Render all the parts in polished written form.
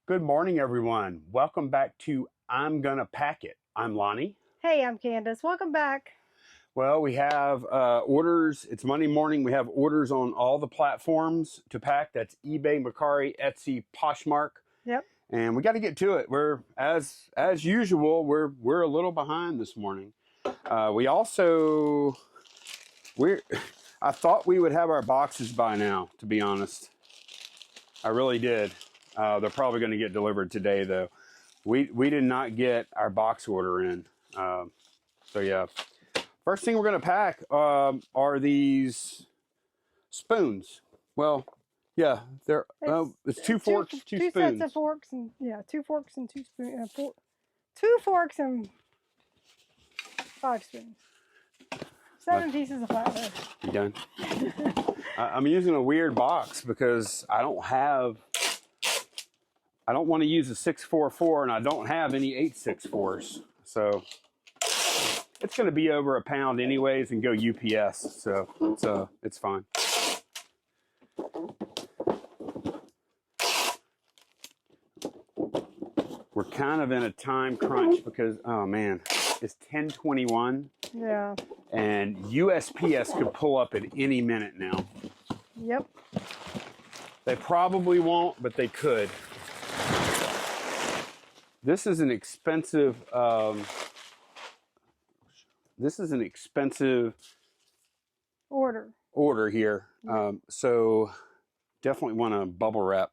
Good morning, everyone. Welcome back to I'm Gonna Pack It. I'm Lonnie. Hey, I'm Candace. Welcome back. Well, we have orders. It's Monday morning. We have orders on all the platforms to pack. That's eBay, Mercari, Etsy, Poshmark, Yep. and we got to get to it. We're as usual. We're a little behind this morning. We also we're. I thought we would have our boxes by now. To be honest, I really did. They're probably going to get delivered today, though. We did not get our box order in. So yeah, first thing we're going to pack are these spoons. Well, yeah, they're it's two forks, two two spoons. sets of forks, and two forks and two spoons. Two forks and 5 spoons. 7 pieces of flatbread. You done? I'm using a weird box because I don't want to use a 644, and I don't have any 864s. So it's going to be over a pound anyways, and go UPS. So it's fine. We're kind of in a time crunch because oh man, it's 10:21. Yeah. And USPS could pull up at any minute now. Yep. They probably won't, but they could. This is an expensive. This is an expensive order here. So definitely want to bubble wrap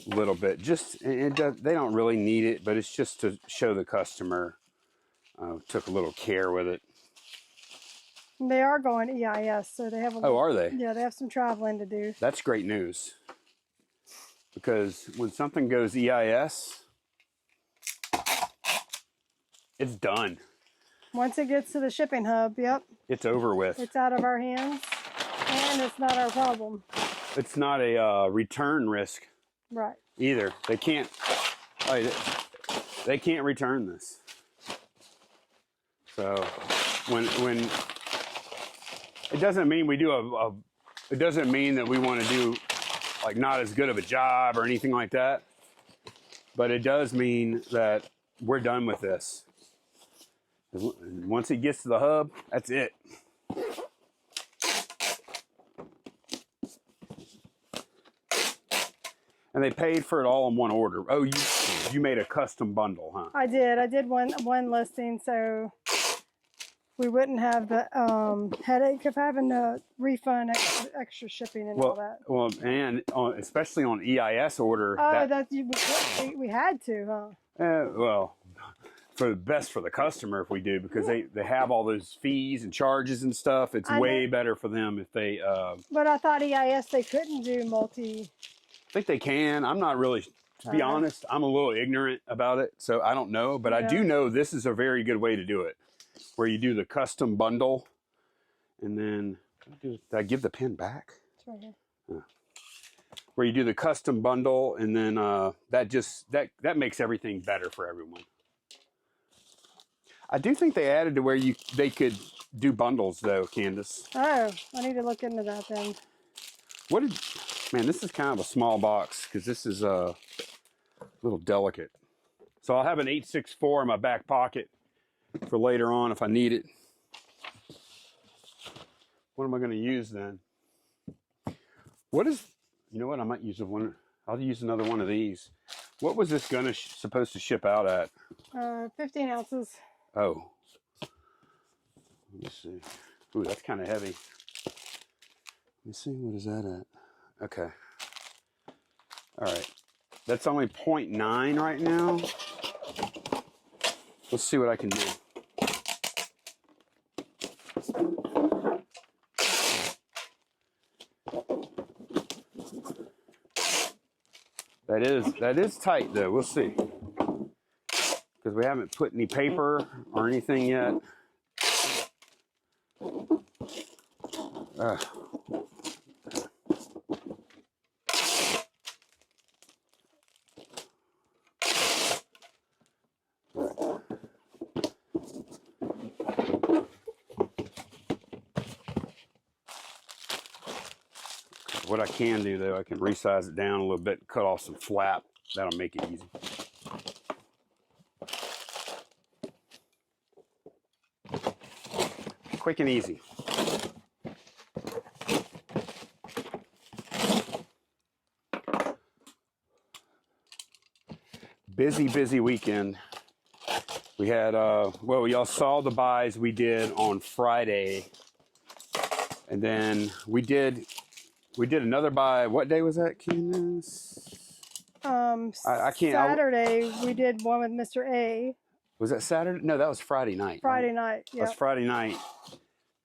a little bit. They don't really need it, but it's just to show the customer. Took a little care with it. They are going EIS, so they have. Are they? Yeah, they have some traveling to do. That's great news. Because when something goes EIS, it's done. Once it gets to the shipping hub, yep. It's over with. It's out of our hands, and it's not our problem. It's not a return risk. Right. Either. They can't return this. So when it doesn't mean we do it doesn't mean that we want to do like not as good of a job or anything like that. But it does mean that we're done with this. Once it gets to the hub, that's it. And they paid for it all in one order. Oh, you made a custom bundle, huh? I did. I did one listing, so we wouldn't have the headache of having to refund extra shipping and all that. Well, and especially on EIS order. We had to, huh? Well, for the best for the customer if we do, because they have all those fees and charges and stuff. It's way better for them if they. But I thought EIS they couldn't do multi. I think they can. I'm not really, to be honest, I'm a little ignorant about it, so I don't know. But I do know this is a very good way to do it, where you do the custom bundle, and then did I give the pen back? It's right here. Where you do the custom bundle, and then that makes everything better for everyone. I do think they added to where they could do bundles though, Candace. Oh, I need to look into that then. Man, this is kind of a small box because this is a little delicate. So I'll have an 864 in my back pocket for later on if I need it. What am I going to use then? You know what? I might use one. I'll use another one of these. What was this gun supposed to ship out at? 15 ounces. Oh. Let me see. Ooh, that's kind of heavy. Let me see. What is that at? Okay. All right. That's only 0.9 right now. Let's see what I can do. That is tight though. We'll see. Because we haven't put any paper or anything yet. What I can do though, I can resize it down a little bit, cut off some flap. That'll make it easy. Quick and easy. Busy weekend. We had, well, y'all saw the buys we did on Friday. And then we did another buy. What day was that, Candace? I can't. Saturday, we did one with Mr. A. Was that Saturday? No, that was Friday night. Friday night, yeah. That's Friday night.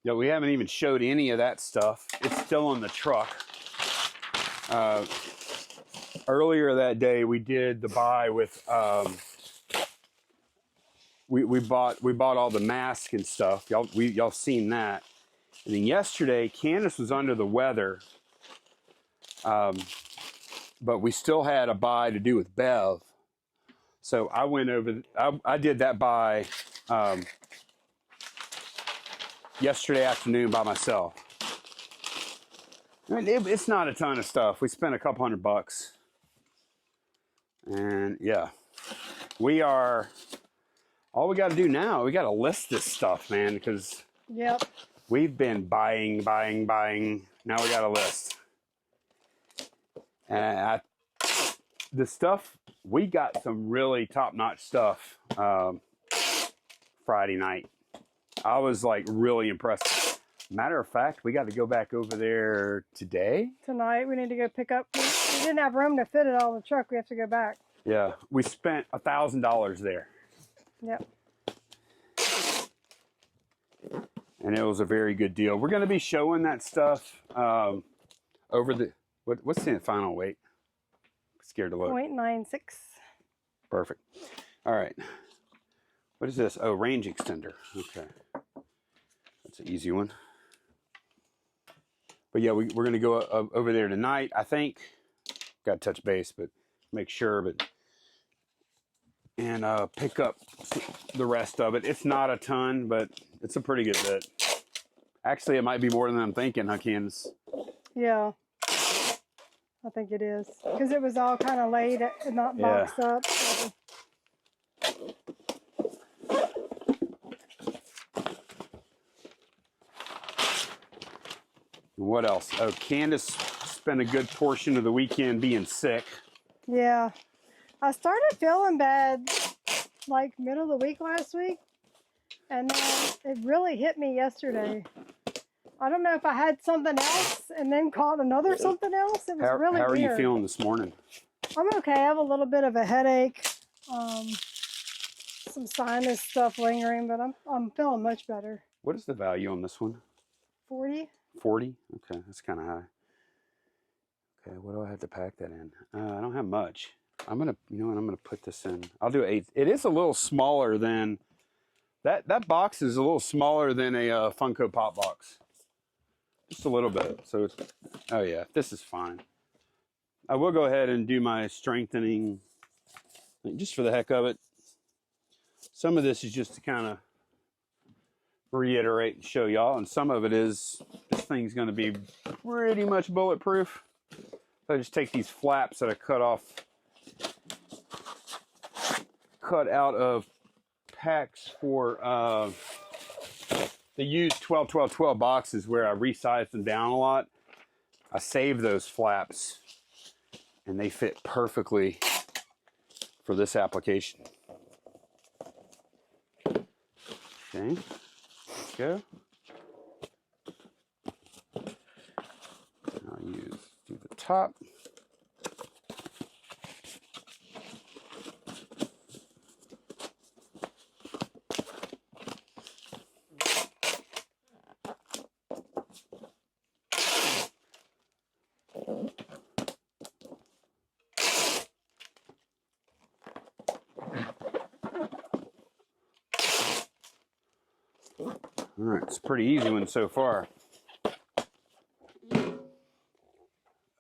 Yeah, we haven't even showed any of that stuff. It's still in the truck. Earlier that day, we did the buy with, we bought all the masks and stuff. Y'all seen that. And then yesterday, Candace was under the weather, but we still had a buy to do with Bev. So I went over, I did that buy yesterday afternoon by myself. I mean, it's not a ton of stuff. We spent a couple $100. And yeah, all we got to do now, we got to list this stuff, man, because yep, we've been buying. Now we got a list. And the stuff, we got some really top-notch stuff Friday night. I was like really impressed. Matter of fact, we got to go back over there today. Tonight, we need to go pick up. We didn't have room to fit it all in the truck. We have to go back. Yeah, we spent $1,000 there. Yep. And it was a very good deal. We're going to be showing that stuff over the, what's the final weight? Scared to look. 0.96. Perfect. All right. What is this? Oh, range extender. Okay. That's an easy one. But yeah, we're going to go over there tonight. I think, got to touch base, but make sure, and pick up the rest of it. It's not a ton, but it's a pretty good bit. Actually, it might be more than I'm thinking, huh, Candace? Yeah. I think it is. Because it was all kind of laid and not boxed up. So. What else? Oh, Candace spent a good portion of the weekend being sick. Yeah. I started feeling bad like middle of the week last week. And then it really hit me yesterday. I don't know if I had something else and then caught another something else. It was really weird. How are you feeling this morning? I'm okay. I have a little bit of a headache. Some sinus stuff lingering, but I'm feeling much better. What is the value on this one? 40. 40? Okay, that's kind of high. Okay, what do I have to pack that in? I don't have much. I'm gonna, you know what? I'm gonna put this in. I'll do 8. It is a little smaller than that. That box is a little smaller than a Funko Pop box. Just a little bit. So it's, oh yeah, this is fine. I will go ahead and do my strengthening, just for the heck of it. Some of this is just to kind of reiterate and show y'all, and some of it is, this thing's going to be pretty much bulletproof. So I just take these flaps that I cut out of packs for the used 12-12-12 boxes where I resized them down a lot. I saved those flaps and they fit perfectly for this application. Okay, let's go. I'll do the top. All right, it's a pretty easy one so far.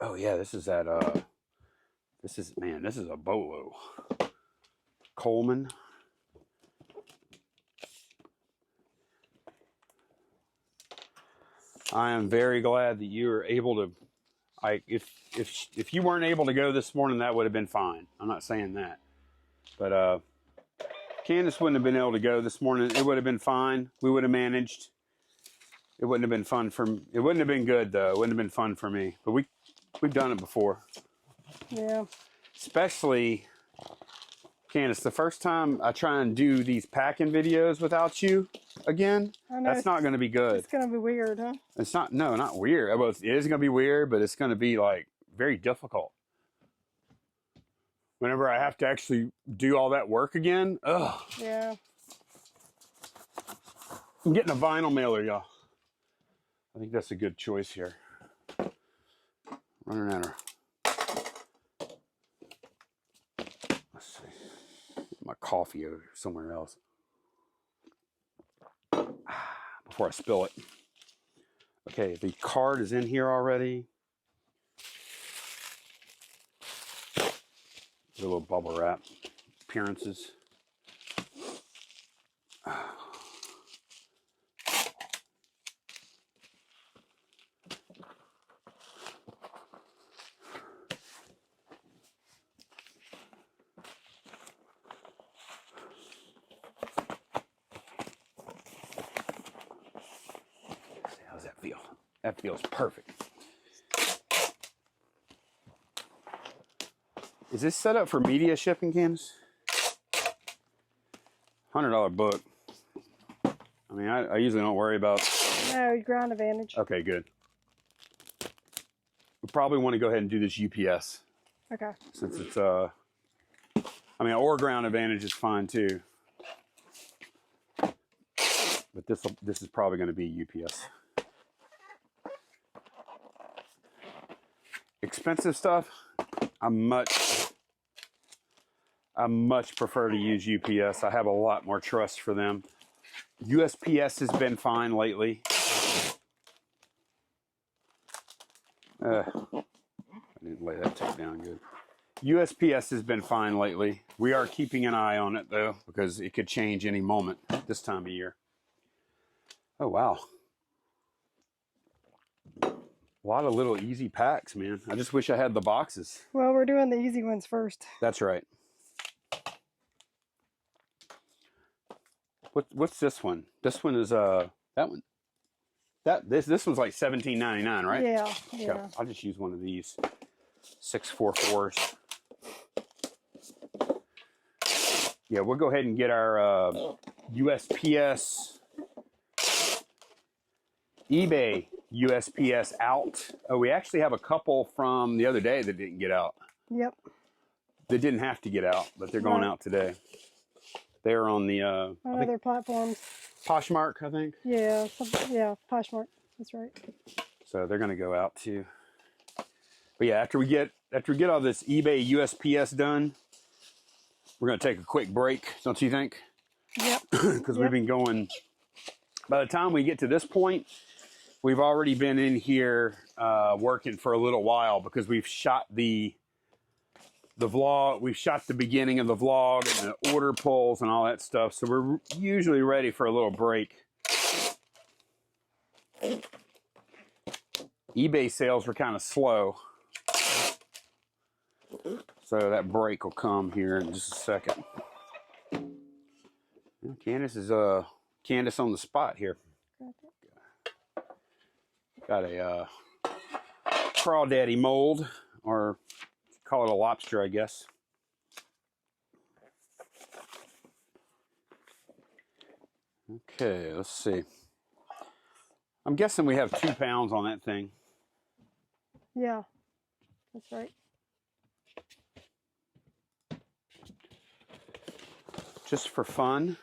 Oh yeah, this is that, this is a Bolo. Coleman. I am very glad that you are able to If you weren't able to go this morning, that would have been fine. I'm not saying that, but Candace wouldn't have been able to go this morning. It would have been fine. We would have managed. It wouldn't have been fun for. It wouldn't have been good though. It wouldn't have been fun for me. But we've done it before. Yeah. Especially, Candace, the first time I try and do these packing videos without you again, that's not going to be good. It's going to be weird, huh? It's not. No, not weird. Well, it is going to be weird, but it's going to be like very difficult. Whenever I have to actually do all that work again, ugh. Yeah. I'm getting a vinyl mailer, y'all. I think that's a good choice here. Running out of. Let's see. My coffee over somewhere else. Before I spill it. Okay, the card is in here already. A little bubble wrap appearances. How's that feel? That feels perfect. Is this set up for media shipping, Candace? $100 book. I mean, I usually don't worry about. No, ground advantage. Okay, good. We probably want to go ahead and do this UPS. Okay. Since it's I mean, or ground advantage is fine too. But this is probably going to be UPS. Expensive stuff, I much prefer to use UPS. I have a lot more trust for them. USPS has been fine lately. I didn't lay that tape down good. USPS has been fine lately. We are keeping an eye on it though, because it could change any moment this time of year. Oh wow. A lot of little easy packs, man. I just wish I had the boxes. Well, we're doing the easy ones first. That's right. What's this one? This one is that one. This one's like $17.99, right? Yeah, yeah. Okay, I'll just use one of these 644s. Yeah, we'll go ahead and get our USPS eBay USPS out. Oh, we actually have a couple from the other day that didn't get out. Yep. They didn't have to get out, but they're going out today. They're on the on other platforms. Poshmark, I think. Yeah, yeah, Poshmark. That's right. So they're going to go out too. But yeah, after we get all this eBay USPS done, we're going to take a quick break, don't you think? Yep. Because we've been going. By the time we get to this point, we've already been in here working for a little while because we've shot the vlog. We've shot the beginning of the vlog and the order pulls and all that stuff. So we're usually ready for a little break. eBay sales were kind of slow. So that break will come here in just a second. Candace is Candace on the spot here. Got a crawdaddy mold, or call it a lobster, I guess. Okay, let's see. I'm guessing we have 2 pounds on that thing. Yeah, that's right. Just for fun.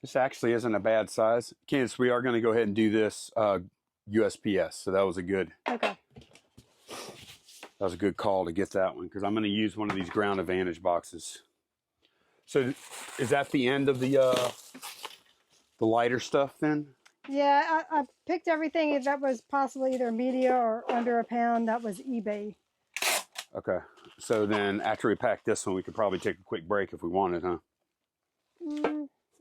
This actually isn't a bad size. Candace, we are going to go ahead and do this USPS. So that was a good. Okay. That was a good call to get that one because I'm going to use one of these ground advantage boxes. So is that the end of the lighter stuff then? Yeah, I picked everything that was possibly either media or under a pound. That was eBay. Okay. So then after we pack this one, we could probably take a quick break if we wanted, huh?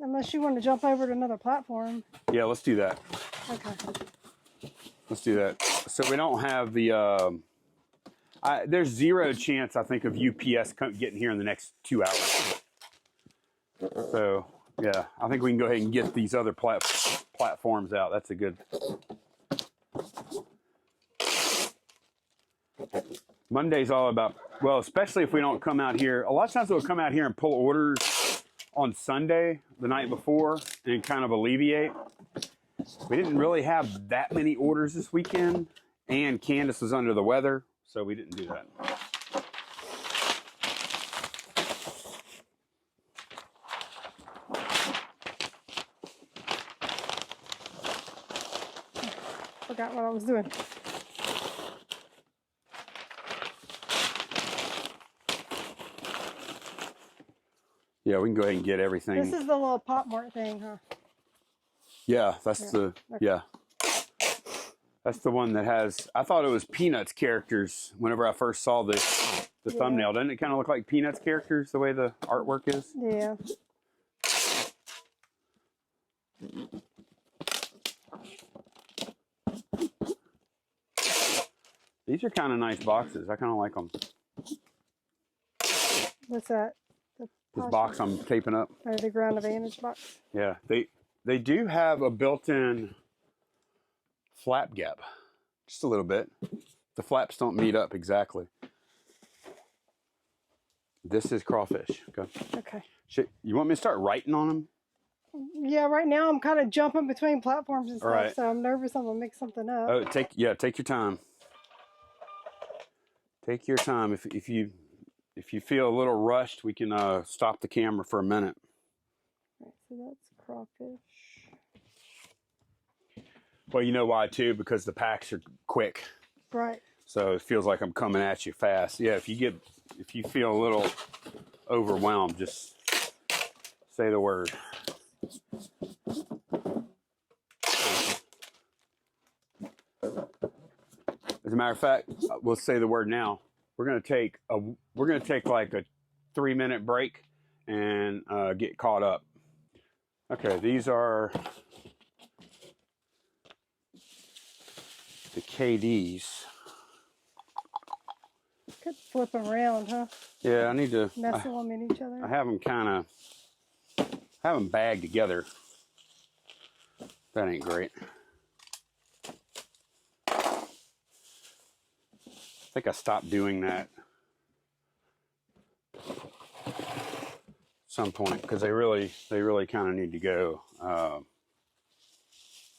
Unless you want to jump over to another platform. Yeah, let's do that. Okay. Let's do that. So we don't have the. There's zero chance, I think, of UPS getting here in the next 2 hours. So yeah, I think we can go ahead and get these other platforms out. That's a good. Monday's all about, well, especially if we don't come out here. A lot of times we'll come out here and pull orders on Sunday, the night before, and kind of alleviate. We didn't really have that many orders this weekend, and Candace was under the weather, so we didn't do that. Forgot what I was doing. Yeah, we can go ahead and get everything. This is the little Pop Mart thing, huh? Yeah, that's the, yeah. That's the one that has, I thought it was Peanuts characters whenever I first saw the thumbnail. Doesn't it kind of look like Peanuts characters, the way the artwork is? Yeah. These are kind of nice boxes. I kind of like them. What's that? This box I'm taping up. Or the Ground Advantage box? Yeah, they do have a built-in flap gap, just a little bit. The flaps don't meet up exactly. This is crawfish. Okay. You want me to start writing on them? Yeah, right now I'm kind of jumping between platforms and stuff, right. So I'm nervous I'm gonna mix something up. Oh, take your time. Take your time. If you feel a little rushed, we can stop the camera for a minute. Right, so that's crawfish. Well, you know why too? Because the packs are quick. Right. So it feels like I'm coming at you fast. Yeah, if you feel a little overwhelmed, just say the word. As a matter of fact, we'll say the word now. We're gonna take like a 3-minute break and get caught up. Okay, these are the KDs. Could flip them around, huh? Yeah, I need to Nestle them in each other. I have them bagged together. That ain't great. I think I stopped doing that at some point because they really kind of need to go. Well,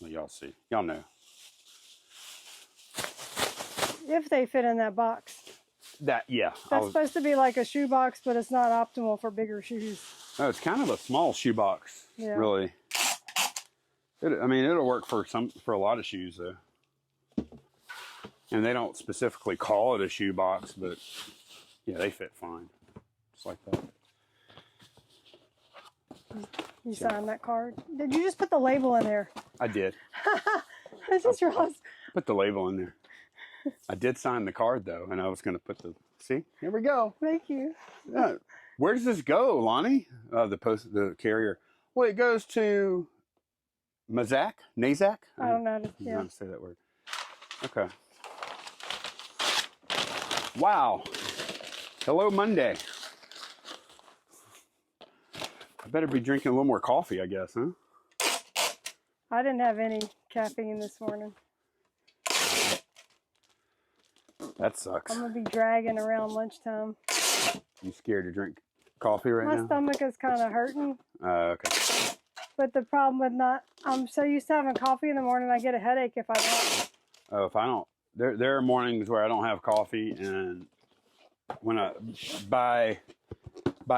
y'all see, y'all know. If they fit in that box. Yeah. That's supposed to be like a shoe box, but it's not optimal for bigger shoes. No, it's kind of a small shoe box. Yeah. Really. I mean, it'll work for a lot of shoes though. And they don't specifically call it a shoe box, but yeah, they fit fine. Just like that. You signed that card? Did you just put the label in there? I did. I just realized. Put the label in there. I did sign the card though, and I was going to put the, see, here we go. Thank you. Where does this go, Lonnie? The carrier. Well, it goes to Nazak? I don't know. I don't know how to say that word. Okay. Wow. Hello, Monday. I better be drinking a little more coffee, I guess, huh? I didn't have any caffeine this morning. That sucks. I'm going to be dragging around lunchtime. You scared to drink coffee right now? My stomach is kind of hurting. Okay. But the problem with I'm so used to having coffee in the morning, I get a headache if I don't. Oh, if I don't. There are mornings where I don't have coffee, and when by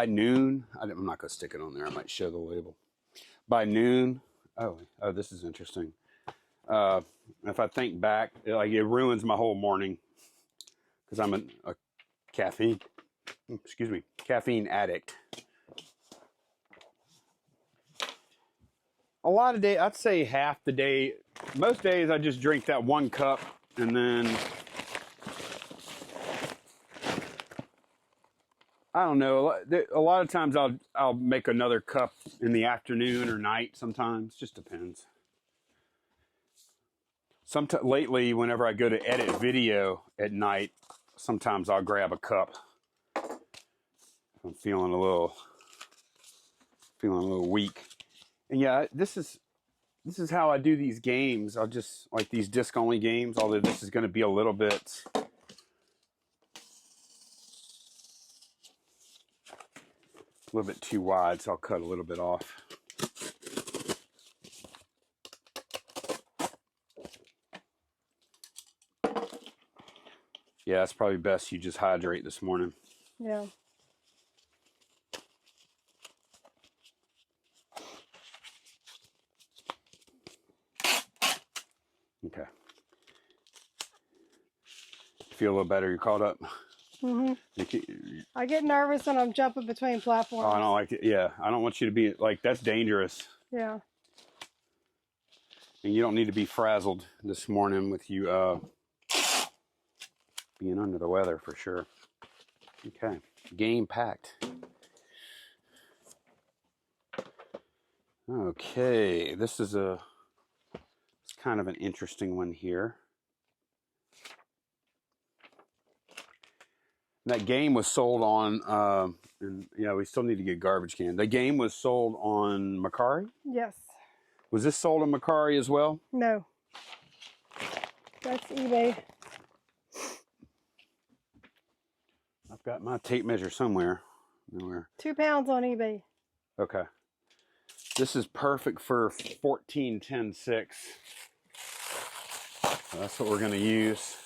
noon, I'm not gonna stick it on there. I might show the label. By noon, oh, this is interesting. If I think back, it ruins my whole morning because I'm a caffeine addict. A lot of days, I'd say half the day. Most days, I just drink that 1 cup. And then, I don't know, a lot of times I'll make another cup in the afternoon or night sometimes. Just depends. lately, whenever I go to edit video at night, sometimes I'll grab a cup. I'm feeling a little weak. And yeah, this is how I do these games. I'll just, like these disc only games, although this is going to be a little bit too wide, so I'll cut a little bit off. Yeah, it's probably best you just hydrate this morning. Yeah. Okay. Feel a little better? You're caught up? Mm-hmm. I get nervous when I'm jumping between platforms. Oh, I don't like it. Yeah, I don't want you to be like, that's dangerous. Yeah. And you don't need to be frazzled this morning with you being under the weather for sure. Okay, game packed. Okay, this is it's kind of an interesting one here. That game was sold on, and yeah, we still need to get garbage can. The game was sold on Macari? Yes. Was this sold on Macari as well? No. That's eBay. I've got my tape measure somewhere. Nowhere. 2 pounds on eBay. Okay. This is perfect for 14-10-6. So that's what we're going to use.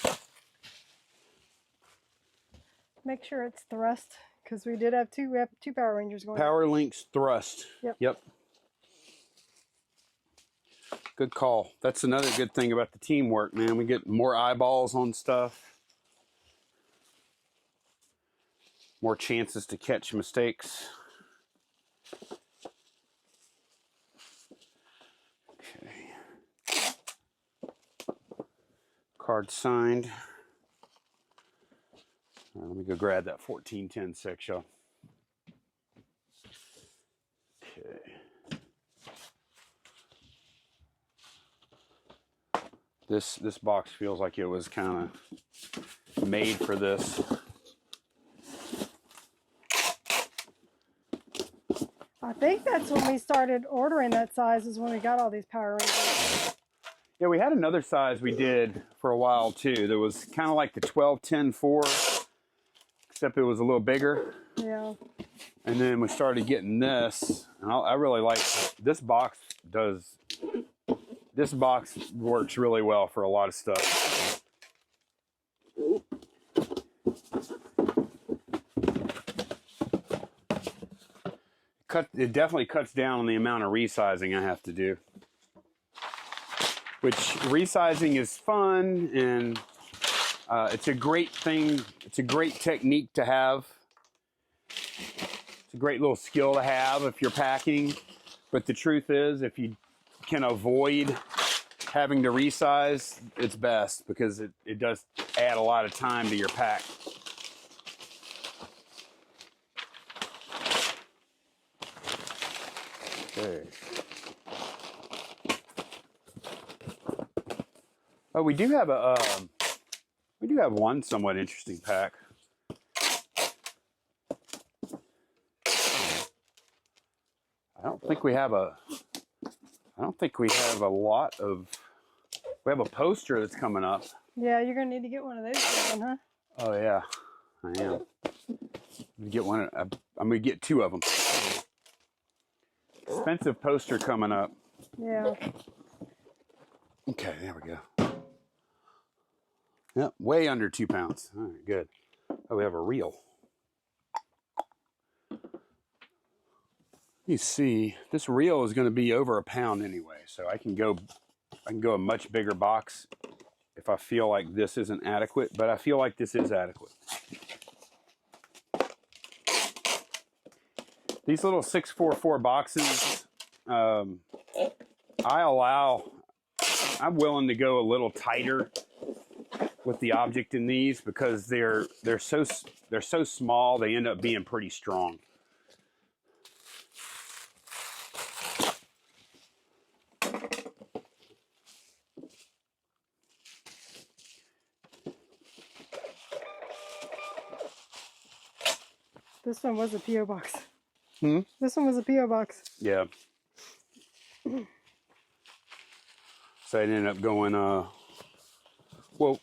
Make sure it's thrust, because we did have two Power Rangers going. Power Links thrust. Yep. Good call. That's another good thing about the teamwork, man. We get more eyeballs on stuff. More chances to catch mistakes. Okay. Card signed. All right, let me go grab that 14-10-6, y'all. Okay. This box feels like it was kind of made for this. I think that's when we started ordering that size, is when we got all these Power Rangers. Yeah, we had another size we did for a while too. There was kind of like the 12-10-4, except it was a little bigger. Yeah. And then we started getting this, and I really like this box. This box works really well for a lot of stuff. It definitely cuts down on the amount of resizing I have to do. Which resizing is fun, and it's a great thing. It's a great technique to have. It's a great little skill to have if you're packing. But the truth is, if you can avoid having to resize, it's best, because it does add a lot of time to your pack. Okay. Oh, we do have one somewhat interesting pack. I don't think we have a lot of. We have a poster that's coming up. Yeah, you're gonna need to get one of those then, huh? Oh yeah, I am. Get one. I'm gonna get 2 of them. Expensive poster coming up. Yeah. Okay, there we go. Yep, way under 2 pounds. All right, good. Oh, we have a reel. You see, this reel is going to be over 1 pound anyway, so I can go a much bigger box if I feel like this isn't adequate, but I feel like this is adequate. These little 644 boxes, I'm willing to go a little tighter with the object in these, because they're so small, they end up being pretty strong. This one was a P.O. box. Hmm? This one was a P.O. box. Yeah. So it ended up going, well,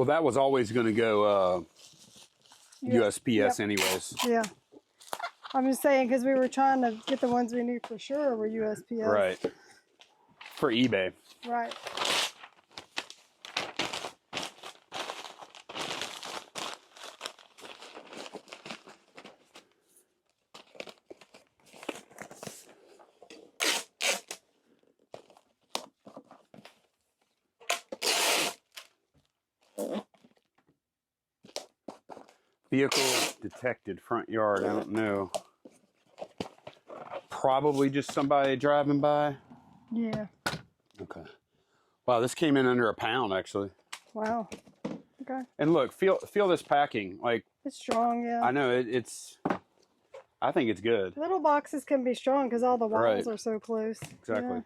that was always going to go USPS anyways. Yeah. I'm just saying because we were trying to get the ones we knew for sure were USPS. Right. For eBay. Right. Vehicle detected front yard. I don't know. Probably just somebody driving by. Yeah. Okay. Wow, this came in under £1 actually. Wow. Okay. And look, feel this packing. Like, It's strong, yeah. I know it's. I think it's good. Little boxes can be strong because all the walls are so close. Exactly. All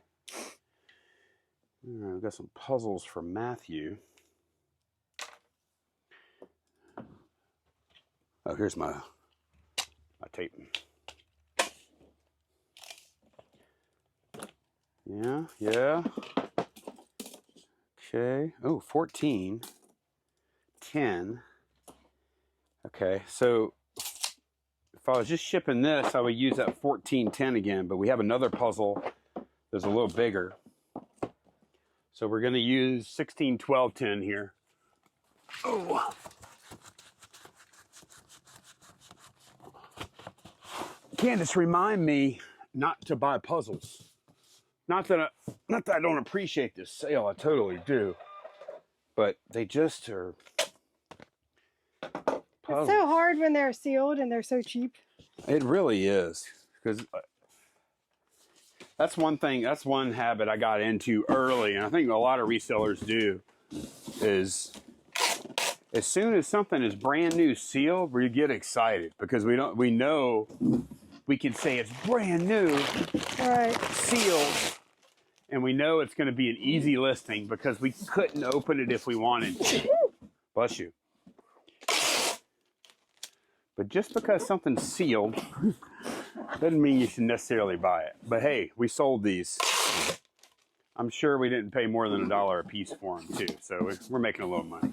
right, we've got some puzzles for Matthew. Oh, here's my tape. Yeah. Okay. Oh, 14. 10. Okay, so if I was just shipping this, I would use that 1410 again, but we have another puzzle that's a little bigger. So we're going to use 161210 here. Oh. Candace, remind me not to buy puzzles. Not that I don't appreciate this sale, I totally do. But they just are puzzles. It's so hard when they're sealed and they're so cheap. It really is. Because that's one thing, that's one habit I got into early, and I think a lot of resellers do, is as soon as something is brand new sealed, we get excited because we know we can say it's brand new, Right. sealed, and we know it's going to be an easy listing because we couldn't open it if we wanted to. Bless you. But just because something's sealed doesn't mean you should necessarily buy it. But hey, we sold these. I'm sure we didn't pay more than $1 a piece for them too, so we're making a little money.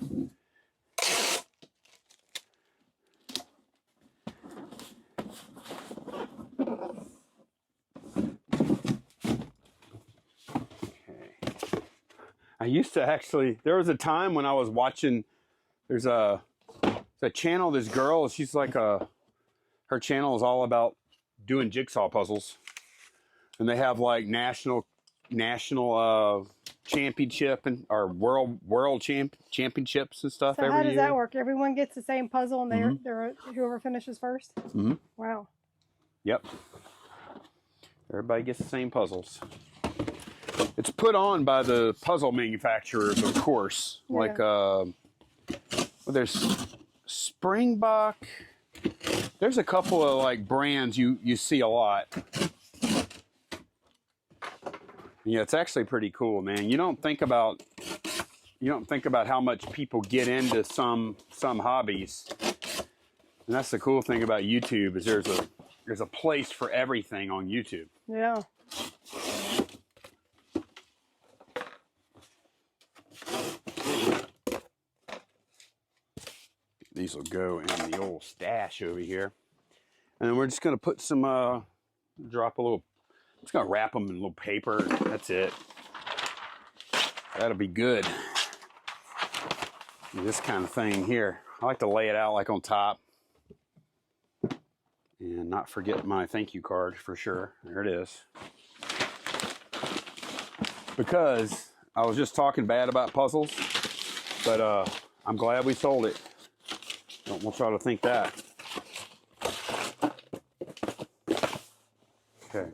I used to actually, there was a time when I was watching, there's a channel, this girl, she's like her channel is all about doing jigsaw puzzles. And they have like national championship or world championships and stuff So every how year. does that work? Everyone gets the same puzzle and they're whoever finishes first? Mm-hmm. Wow. Yep. Everybody gets the same puzzles. It's put on by the puzzle manufacturers, of course. Yeah. Like, well, there's Springbok. There's a couple of like brands you see a lot. Yeah, it's actually pretty cool, man. You don't think about how much people get into some hobbies. And that's the cool thing about YouTube is there's a place for everything on YouTube. Yeah. These will go in the old stash over here. And then we're just going to put some, drop a little, just going to wrap them in a little paper. That's it. That'll be good. This kind of thing here. I like to lay it out like on top. And not forget my thank you card for sure. There it is. Because I was just talking bad about puzzles, but I'm glad we sold it. Don't want y'all to think that. Okay.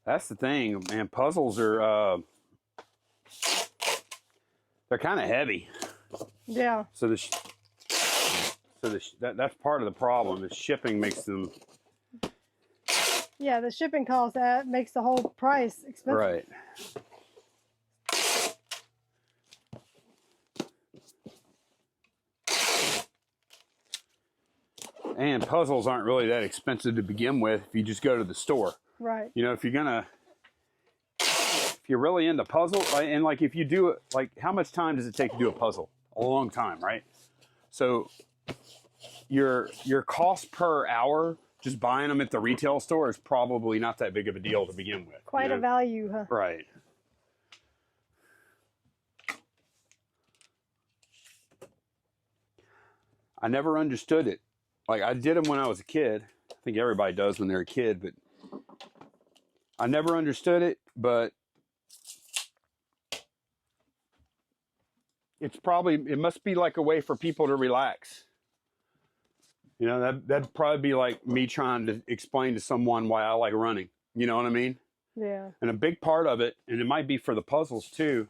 That's the thing, man. Puzzles are, they're kind of heavy. Yeah. So that's part of the problem is shipping makes them. Yeah, the shipping cost that makes the whole price expensive. Right. And puzzles aren't really that expensive to begin with if you just go to the store. Right. You know, if you're really into puzzle, and like if you do it, like how much time does it take to do a puzzle? A long time, right? So your cost per hour just buying them at the retail store is probably not that big of a deal to begin with. Quite a value, huh? Right. I never understood it. Like I did them when I was a kid. I think everybody does when they're a kid, but I never understood it, but it must be like a way for people to relax. You know, that'd probably be like me trying to explain to someone why I like running. You know what I mean? Yeah. And a big part of it, and it might be for the puzzles too,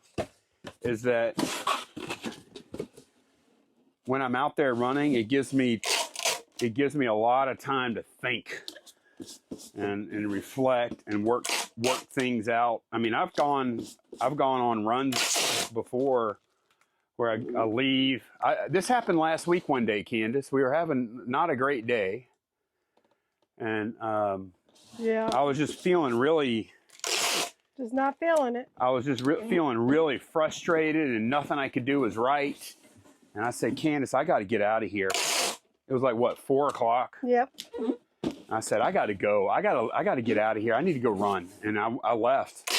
is that when I'm out there running, it gives me a lot of time to think and reflect and work things out. I mean, I've gone on runs before where I leave. This happened last week one day, Candace. We were having not a great day. And yeah, I was just feeling really... Just not feeling it. I was just feeling really frustrated and nothing I could do was right. And I said, Candace, I got to get out of here. It was like, what, 4 o'clock? Yep. I said, I got to go. I got to get out of here. I need to go run. And I left.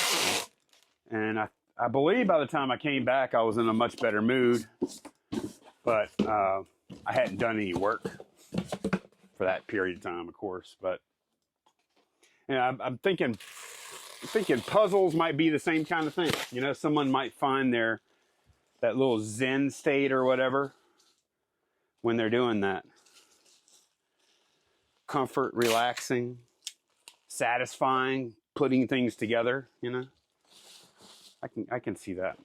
And I believe by the time I came back, I was in a much better mood. But I hadn't done any work for that period of time, of course. But I'm thinking puzzles might be the same kind of thing. You know, someone might find that little Zen state or whatever when they're doing that. Comfort, relaxing, satisfying, putting things together, you know. I can see that.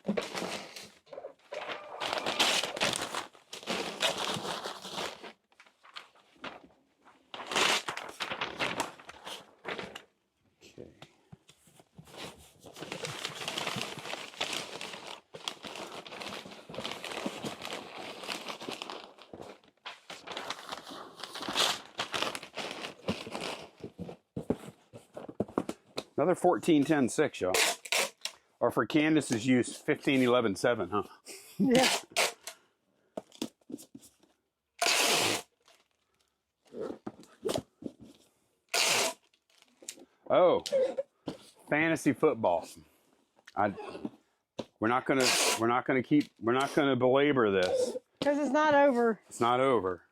Okay. Another 14-10-6, y'all. Or for Candace's use, 15-11-7, huh? Yeah. Oh, fantasy football. We're not gonna belabor this. Because it's not over. It's not over,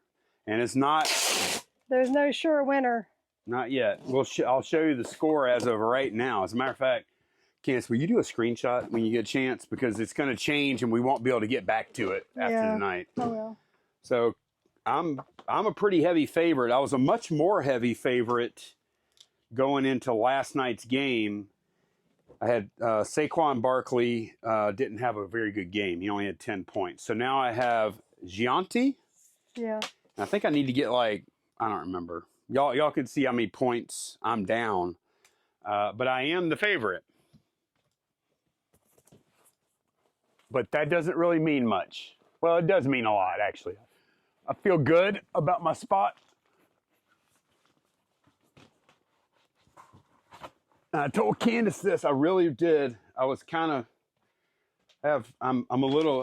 and it's not. There's no sure winner. Not yet. I'll show you the score as of right now. As a matter of fact, Candace, will you do a screenshot when you get a chance? Because it's going to change and we won't be able to get back to it after tonight. Oh, well. So I'm a pretty heavy favorite. I was a much more heavy favorite going into last night's game. I had Saquon Barkley didn't have a very good game. He only had 10 points. So now I have Gianti. Yeah. And I think I need to get I don't remember. Y'all can see how many points I'm down. But I am the favorite. But that doesn't really mean much. Well, it does mean a lot, actually. I feel good about my spot. I told Candace this. I really did. I was kind of I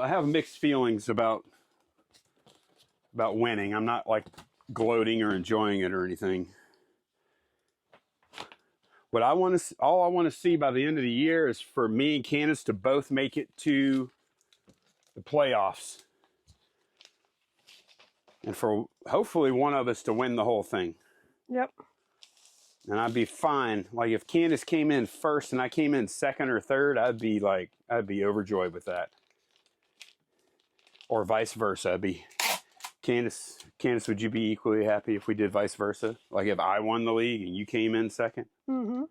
have mixed feelings about winning. I'm not like gloating or enjoying it or anything. All I want to see by the end of the year is for me and Candace to both make it to the playoffs. And for hopefully one of us to win the whole thing. Yep. And I'd be fine. Like if Candace came in first and I came in second or third, I'd be overjoyed with that. Or vice versa. Candace, would you be equally happy if we did vice versa? Like if I won the league and you came in second? Mm-hmm.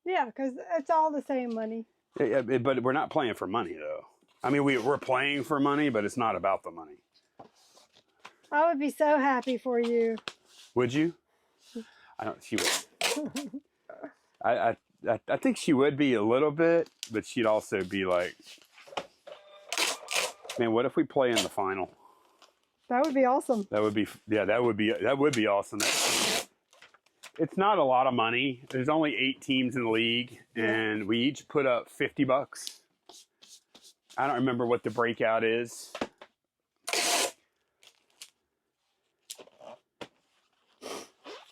Yeah, because it's all the same money. But we're not playing for money, though. I mean, we're playing for money, but it's not about the money. I would be so happy for you. Would you? She would. I think she would be a little bit, but she'd also be like, man, what if we play in the final? That would be awesome. That would be, yeah, that would be awesome. It's not a lot of money. There's only 8 teams in the league, and we each put up $50. I don't remember what the breakout is.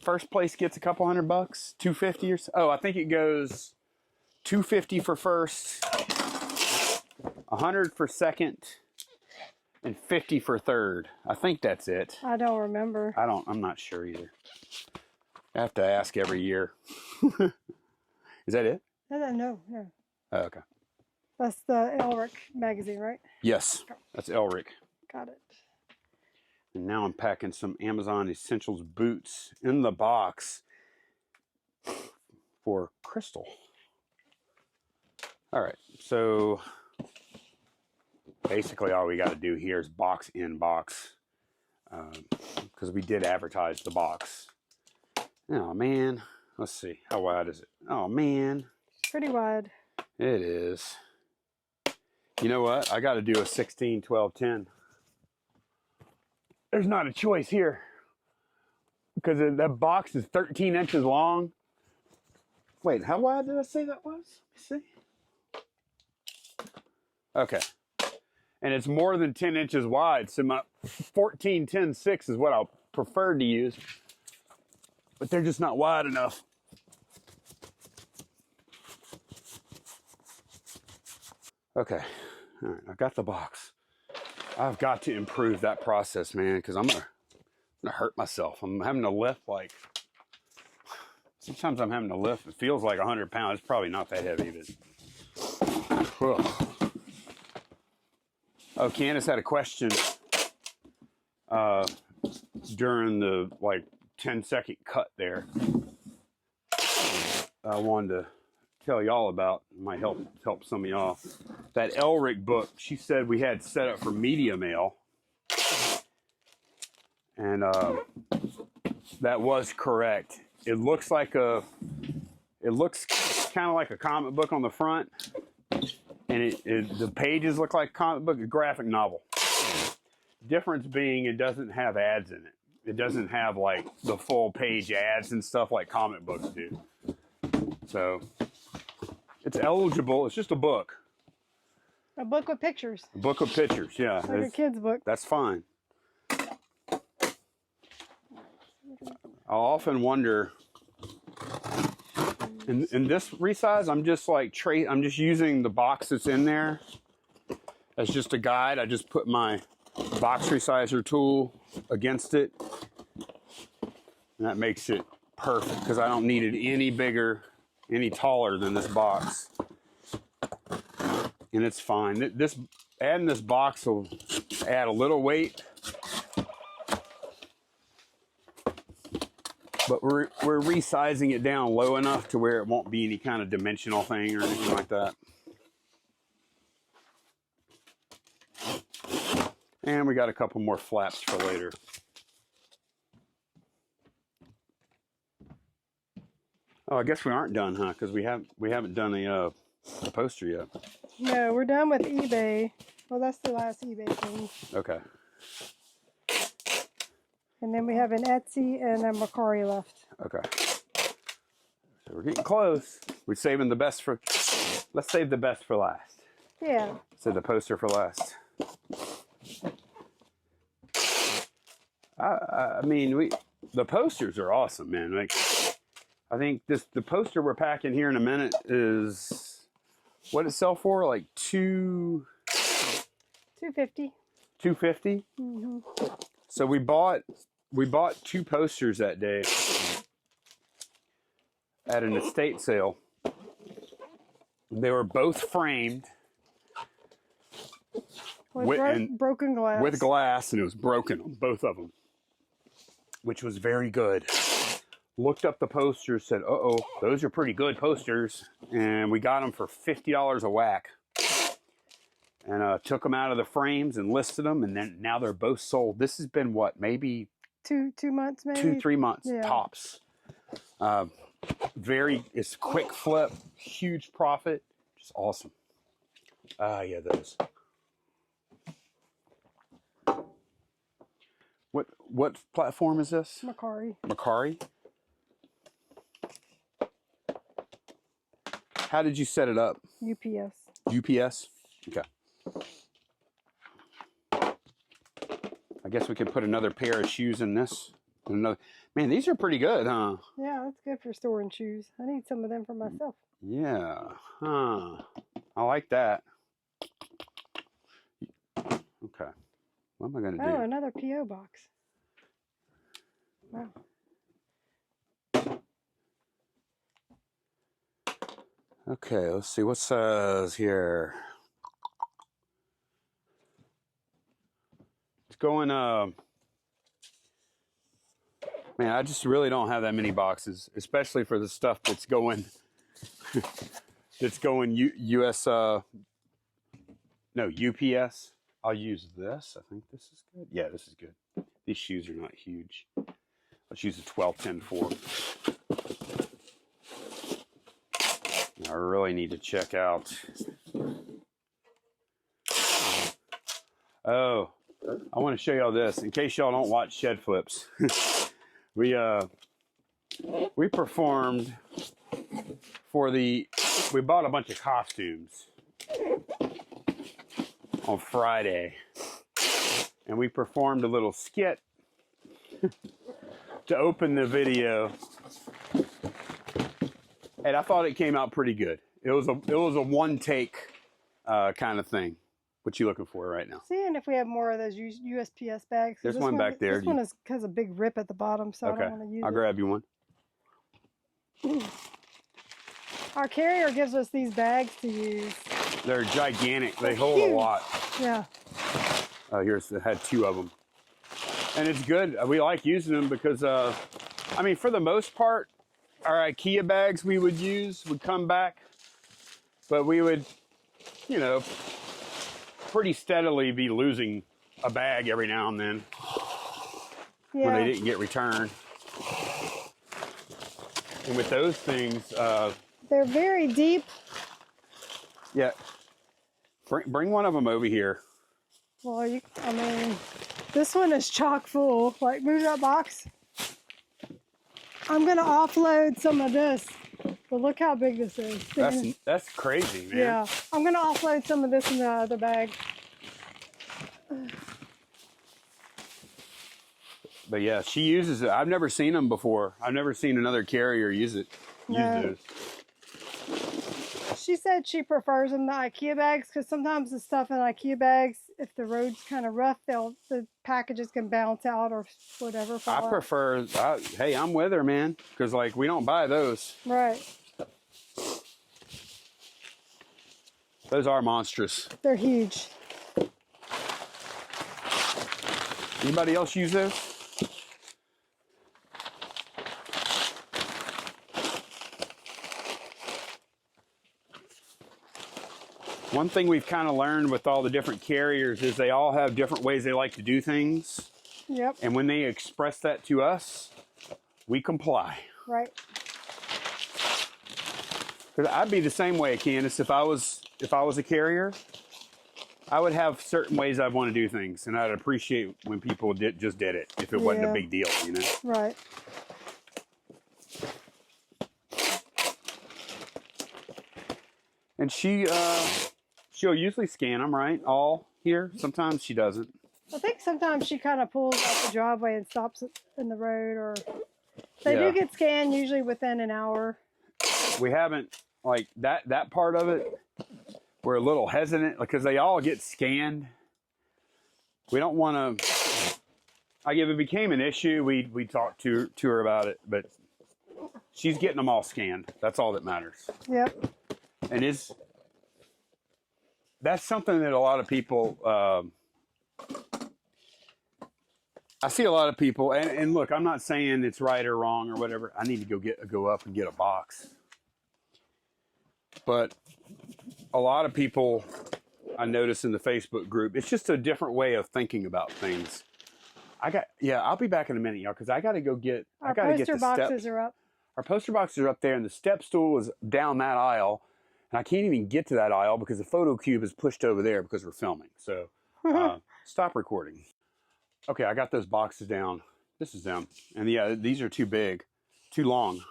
First place gets a couple $100, $250 or so. Oh, I think it goes $250 for first, $100 for second, and $50 for third. I think that's it. I don't remember. I'm not sure either. I have to ask every year. Is that it? No. Oh, okay. That's the Elric magazine, right? Yes, that's Elric. Got it. And now I'm packing some Amazon Essentials boots in the box for Crystal. All right, so basically all we got to do here is box in box, because we did advertise the box. Oh man, let's see, how wide is it? Oh man, Pretty wide. it is. You know what? I got to do a 16, 12, 10. There's not a choice here, because that box is 13 inches long. Wait, how wide did I say that was? Let me see. Okay. And it's more than 10 inches wide, so my 14, 10, 6 is what I'll prefer to use. But they're just not wide enough. Okay. All right, I got the box. I've got to improve that process, man, because I'm gonna hurt myself. I'm having to lift like, sometimes I'm having to lift, it feels like 100 pounds. It's probably not that heavy, but. Ugh. Oh, Candace had a question during the 10-second cut there. I wanted to tell y'all about. It might help some of y'all. That Elric book, she said we had set up for media mail, and that was correct. It looks kind of like a comic book on the front, and the pages look like a comic book, a graphic novel. Difference being, it doesn't have ads in it. It doesn't have like the full page ads and stuff like comic books do. So it's eligible. It's just a book. A book with pictures. A book with pictures, yeah. Like a kid's book. That's fine. I'll often wonder, in this resize, I'm just using the box that's in there as just a guide. I just put my box resizer tool against it, and that makes it perfect because I don't need it any bigger, any taller than this box. And it's fine. Adding this box will add a little weight, but we're resizing it down low enough to where it won't be any kind of dimensional thing or anything like that. And we got a couple more flaps for later. Oh, I guess we aren't done, huh? Because we haven't done a poster yet. No, we're done with eBay. Well, that's the last eBay thing. Okay. And then we have an Etsy and a Mercari left. Okay. So we're getting close. We're saving the best for. Let's save the best for last. Yeah. So the poster for last. I mean, the posters are awesome, man. Like, I think the poster we're packing here in a minute is what it sell for, like $250. $250. Mm-hmm. So we bought 2 posters that day at an estate sale. They were both framed with broken glass. With glass, and it was broken on both of them, which was very good. Looked up the posters, said, uh-oh, those are pretty good posters. And we got them for $50 a whack. And took them out of the frames and listed them. And then now they're both sold. This has been what, maybe? 2 months, maybe? 2-3 months, yeah. tops. It's quick flip, huge profit. Just awesome. Yeah, those. What platform is this? Macari. Macari? How did you set it up? UPS. UPS? Okay. I guess we could put another pair of shoes in this. Another. Man, these are pretty good, huh? Yeah, that's good for storing shoes. I need some of them for myself. Yeah. Huh. I like that. Okay. What am I going to do? Oh, another P.O. box. Wow. Okay, let's see. What says here? It's going, man, I just really don't have that many boxes, especially for the stuff that's going, US, no, UPS. I'll use this. I think this is good. Yeah, this is good. These shoes are not huge. Let's use a 12-10-4. I really need to check out. Oh, I want to show y'all this in case y'all don't watch Shed Flips. we performed for we bought a bunch of costumes on Friday, and we performed a little skit to open the video, and I thought it came out pretty good. It was a one take kind of thing. What you looking for right now? Seeing if we have more of those USPS bags. There's one back there. This one has a big rip at the bottom, so okay. I don't want to use it. I'll grab you one. Our carrier gives us these bags to use. They're gigantic. They They're hold huge. a lot. Yeah. It had 2 of them. And it's good. We like using them because, I mean, for the most part, our IKEA bags we would use would come back. But we would, you know, pretty steadily be losing a bag every now and then when they didn't get returned. And with those things, they're very deep. Yeah, bring one of them over here. Well, I mean, this one is chock full. Like, move that box. I'm gonna offload some of this, but look how big this is. That's crazy, man. Yeah, I'm gonna offload some of this in the other bag. But yeah, she uses it. I've never seen them before. I've never seen another carrier use it. No. Use those. She said she prefers them to IKEA bags because sometimes the stuff in IKEA bags, if the road's kind of rough, the packages can bounce out or whatever. I prefer. Hey, I'm with her, man. Because like we don't buy those. Right. Those are monstrous. They're huge. Anybody else use those? One thing we've kind of learned with all the different carriers is they all have different ways they like to do things. Yep. And when they express that to us, we comply. Right. Because I'd be the same way, Candace, if I was a carrier. I would have certain ways I'd want to do things, and I'd appreciate when people just did it if it wasn't a big deal, you know? Right. And she'll usually scan them, right? All here. Sometimes she doesn't. I think sometimes she kind of pulls out the driveway and stops it in the road, or they do get scanned usually within an hour. We haven't, like, that part of it, we're a little hesitant because they all get scanned. We don't want to, like, if it became an issue, we'd talk to her about it, but she's getting them all scanned. That's all that matters. Yep. And that's something that a lot of people, I see a lot of people, and look, I'm not saying it's right or wrong or whatever. I need to go up and get a box. But a lot of people, I notice in the Facebook group, it's just a different way of thinking about things. I'll be back in a minute, y'all, because I got to go get. Our poster boxes are up. Our poster boxes are up there, and the step stool is down that aisle, and I can't even get to that aisle because the photo cube is pushed over there because we're filming. So stop recording. Okay, I got those boxes down. This is them. And yeah, these are too big, too long,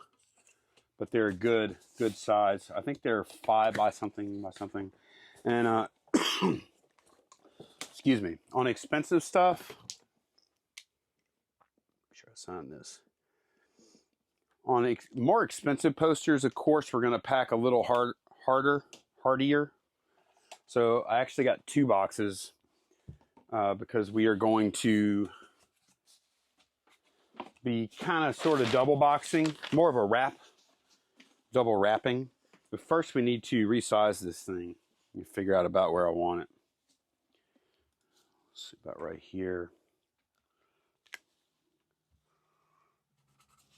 but they're good size. I think they're 5 by something by something. And excuse me, on expensive stuff, make sure I sign this. On more expensive posters, of course, we're going to pack a little hardier. So I actually got 2 boxes because we are going to be kind of sort of double boxing, more of a double wrapping. But first we need to resize this thing and figure out about where I want it. Let's see, about right here.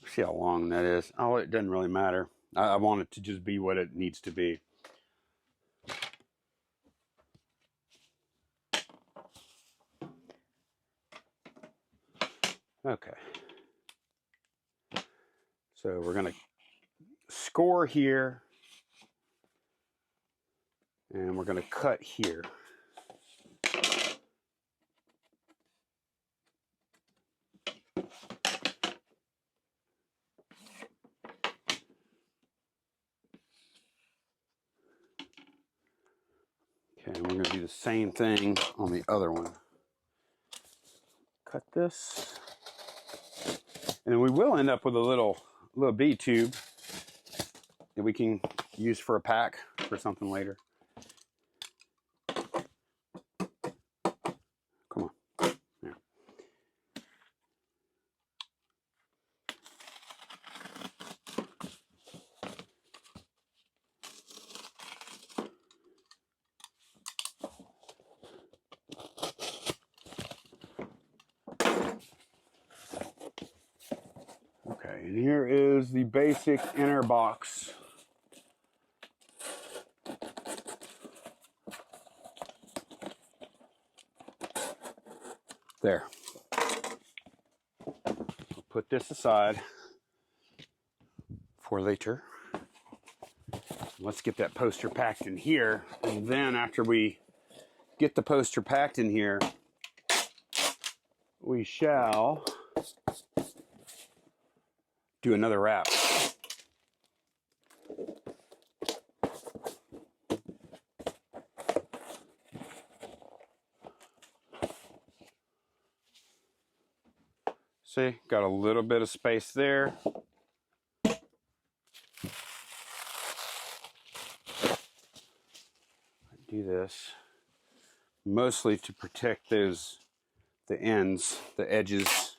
See how long that is. Oh, it doesn't really matter. I want it to just be what it needs to be. Okay. So we're going to score here. And we're going to cut here. Okay, and we're going to do the same thing on the other one. Cut this. And then we will end up with a little bead tube that we can use for a pack for something later. Come on. There. Okay, and here is the basic inner box. There. I'll put this aside for later. Let's get that poster packed in here. And then after we get the poster packed in here, we shall do another wrap. See, got a little bit of space there. Do this mostly to protect the ends, the edges.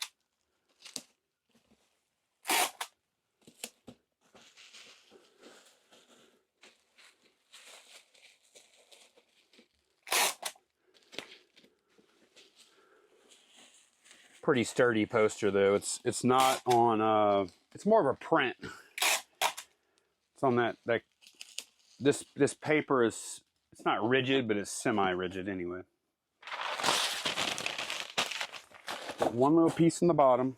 Pretty sturdy poster though. It's not on it's more of a print. It's on that this paper is, it's not rigid, but it's semi-rigid anyway. Put one little piece in the bottom.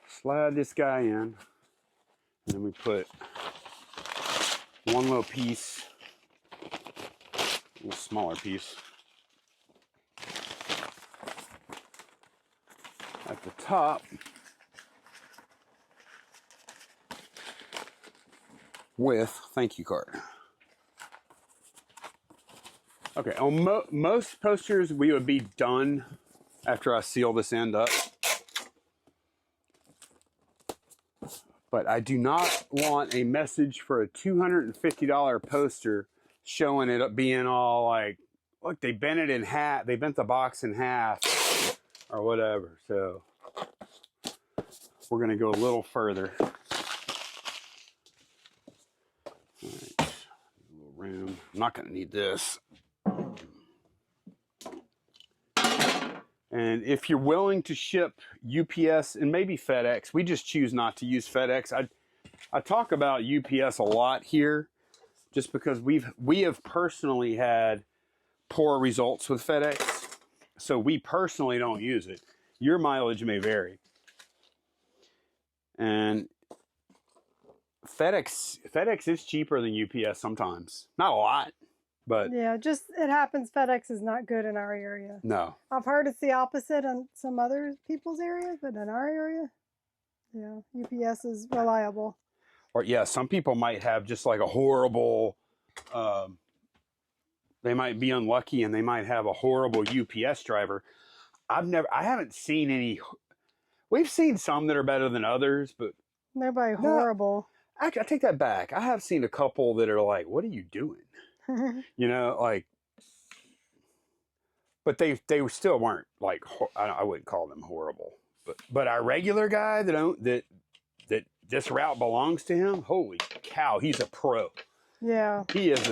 Slide this guy in. And then we put one little piece, a little smaller piece, at the top with thank you card. Okay, on most posters we would be done after I seal this end up. But I do not want a message for a $250 poster showing it up being all like, look, they bent it in half, they bent the box in half or whatever. So we're going to go a little further. All right, a little room. I'm not going to need this. And if you're willing to ship UPS and maybe FedEx, we just choose not to use FedEx. I talk about UPS a lot here just because we have personally had poor results with FedEx. So we personally don't use it. Your mileage may vary. And FedEx is cheaper than UPS sometimes. Not a lot, But yeah, just it happens. FedEx is not good in our area. no. I've heard it's the opposite in some other people's areas, but in our area, yeah, UPS is reliable. Or yeah, some people might have just like a horrible. They might be unlucky and they might have a horrible UPS driver. I haven't seen any. We've seen some that are better than others, but Nobody no, horrible. actually, I take that back. I have seen a couple that are like, "What are you doing?" You know, like, but they still weren't like I wouldn't call them horrible. But our regular guy that this route belongs to him. Holy cow, he's a pro. Yeah, He is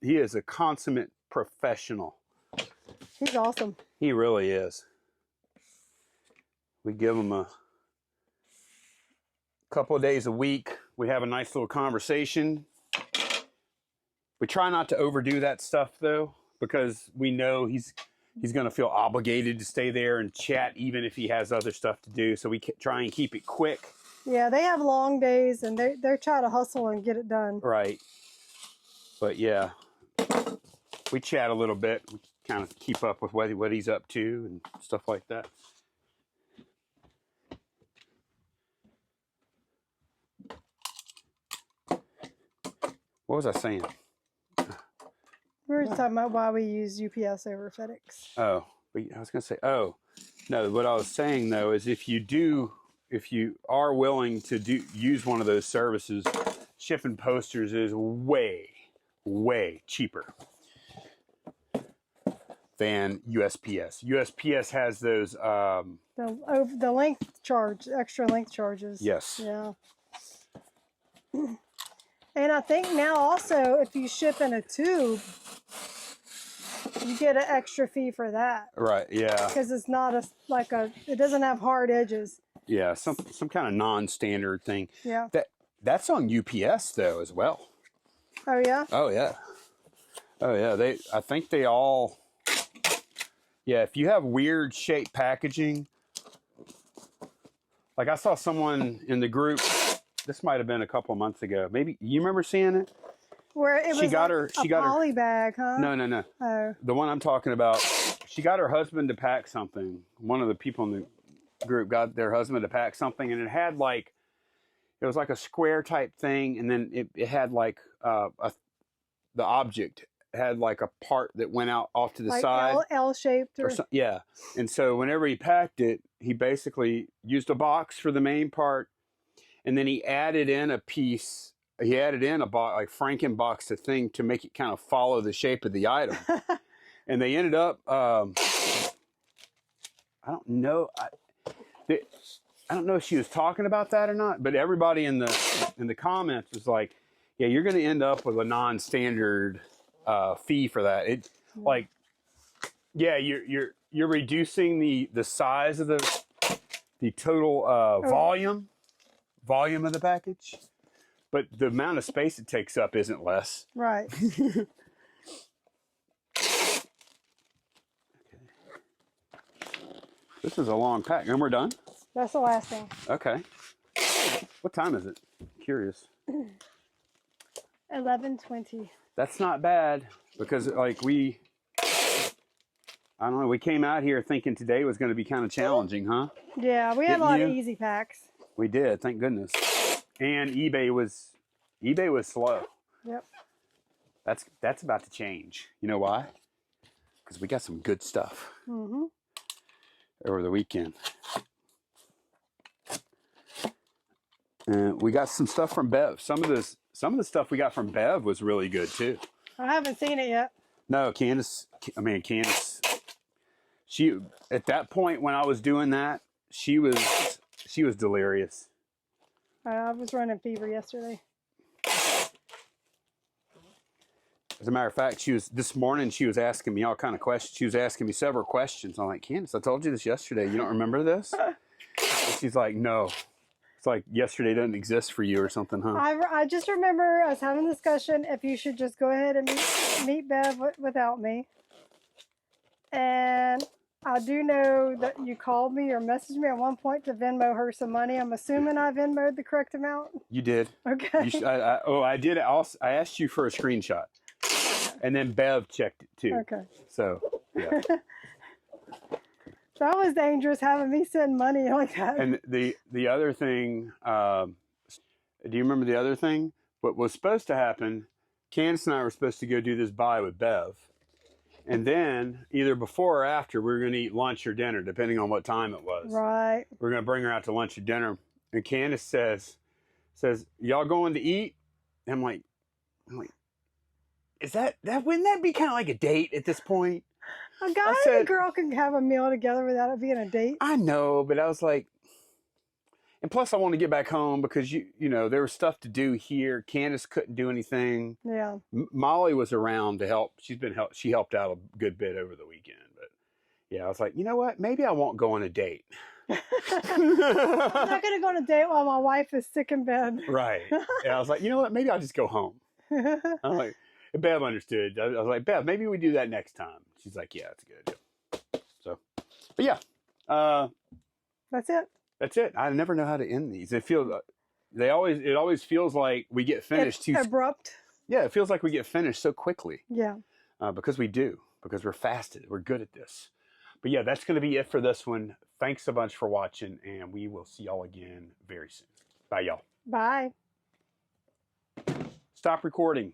he is a consummate professional. he's awesome. He really is. We give him a couple of days a week. We have a nice little conversation. We try not to overdo that stuff though, because we know he's going to feel obligated to stay there and chat even if he has other stuff to do. So we try and keep it quick. Yeah, they have long days and they're trying to hustle and get it done. Right. But yeah, we chat a little bit. We kind of keep up with what he's up to and stuff like that. What was I saying? We were talking about why we use UPS over FedEx. Oh, I was going to say, oh, no, what I was saying though is if you are willing to use one of those services, shipping posters is way cheaper than USPS. USPS has those. The length charge, extra length charges. Yes. Yeah. And I think now also, if you ship in a tube, you get an extra fee for that. Right. Yeah. Because it's not it doesn't have hard edges. Yeah. Some kind of non-standard thing. Yeah. That's on UPS though as well. Oh yeah. Oh yeah. Oh yeah. I think they all. Yeah. If you have weird shaped packaging, like I saw someone in the group. This might have been a couple of months ago. Maybe you remember seeing it? Where it was She got a her poly bag, huh? No. Oh. The one I'm talking about, she got her husband to pack something. One of the people in the group got their husband to pack something, and it was like a square type thing, and then it had like the object had like a part that went out off to the Like side. L-shaped or Yeah. And so whenever he packed it, he basically used a box for the main part, and then he added in a piece. He added in a box, like Franken boxed a thing to make it kind of follow the shape of the item. And they ended up, I don't know. I don't know if she was talking about that or not, but everybody in the comments was like, yeah, you're going to end up with a non-standard fee for that. Like, yeah, you're reducing the size of the total volume of the package, but the amount of space it takes up isn't less. right. Okay. This is a long pack, and we're done. That's the last thing. Okay. What time is it? Curious. 11:20. That's not bad because like I don't know, we came out here thinking today was going to be kind of challenging, huh? Yeah, we had a lot of easy packs. We did, thank goodness. And eBay was slow. Yep. That's about to change. You know why? Because we got some good stuff over the weekend. And we got some stuff from Bev. Some of the stuff we got from Bev was really good too. I haven't seen it yet. No, Candace. She at that point when I was doing that, she was delirious. I was running fever yesterday. As a matter of fact, this morning she was asking me all kind of questions. She was asking me several questions. I'm like, Candace, I told you this yesterday. You don't remember this? And she's like, no. It's like yesterday doesn't exist for you or something, huh? I just remember us having a discussion if you should just go ahead and meet Bev without me. And I do know that you called me or messaged me at one point to Venmo her some money. I'm assuming I Venmo'd the correct amount. You did. Okay. I did. I asked you for a screenshot. And then Bev checked it too. Okay. So, yeah. That was dangerous having me send money like that. And the other thing, do you remember the other thing? What was supposed to happen, Candace and I were supposed to go do this buy with Bev. And then either before or after, we were going to eat lunch or dinner, depending on what time it was. Right. We're going to bring her out to lunch or dinner. And Candace says, y'all going to eat? And I'm like, is that wouldn't that be kind of like a date at this point? A guy and a girl can have a meal together without it being a date. I know, but I was like, and plus I want to get back home because you know there was stuff to do here. Candace couldn't do anything. Yeah. Molly was around to help. She helped out a good bit over the weekend. But yeah, I was like, you know what? Maybe I won't go on a date. I'm not gonna go on a date while my wife is sick in bed. Right. And I was like, you know what? Maybe I'll just go home. I'm like, Bev understood. I was like, Bev, maybe we do that next time. She's like, yeah, that's a good idea. So, but yeah, That's it. that's it. I never know how to end these. It always feels like we get finished It's abrupt. Yeah, it feels like we get finished so quickly. Yeah. Because we're fasted. We're good at this. But yeah, that's going to be it for this one. Thanks a bunch for watching, and we will see y'all again very soon. Bye, y'all. Bye. Stop recording.